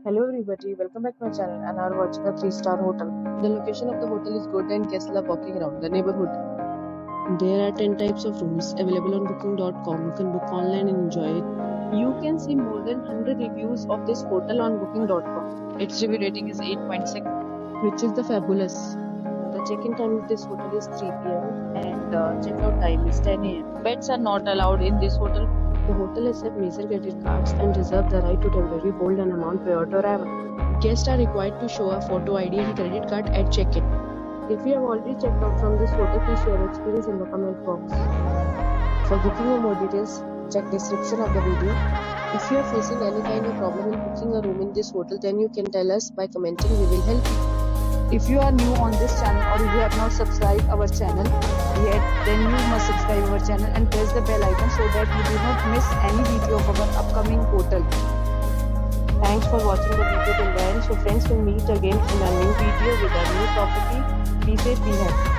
Hello everybody, welcome back to my channel and are watching a 3-star hotel. The location of the hotel is good and guests love walking around the neighborhood. There are 10 types of rooms available on booking.com. You can book online and enjoy it. You can see more than 100 reviews of this hotel on booking.com. Its review rating is 8.6, which is the fabulous. The check-in time of this hotel is 3 p.m. and check-out time is 10 a.m. Pets are not allowed in this hotel. The hotel accepts major credit cards and reserves the right to temporarily hold an amount prior to arrival. Guests are required to show a photo ID and credit card at check-in. If you have already checked out from this hotel, please share your experience in the comment box. For booking or more details, check description of the video. If you are facing any kind of problem in booking a room in this hotel, then you can tell us by commenting. We will help you. If you are new on this channel or if you have not subscribed our channel yet, then you must subscribe our channel and press the bell icon so that you do not miss any video of our upcoming hotel. Thanks for watching the video till the end. So friends, will meet again in a new video with a new property. Be safe, be happy.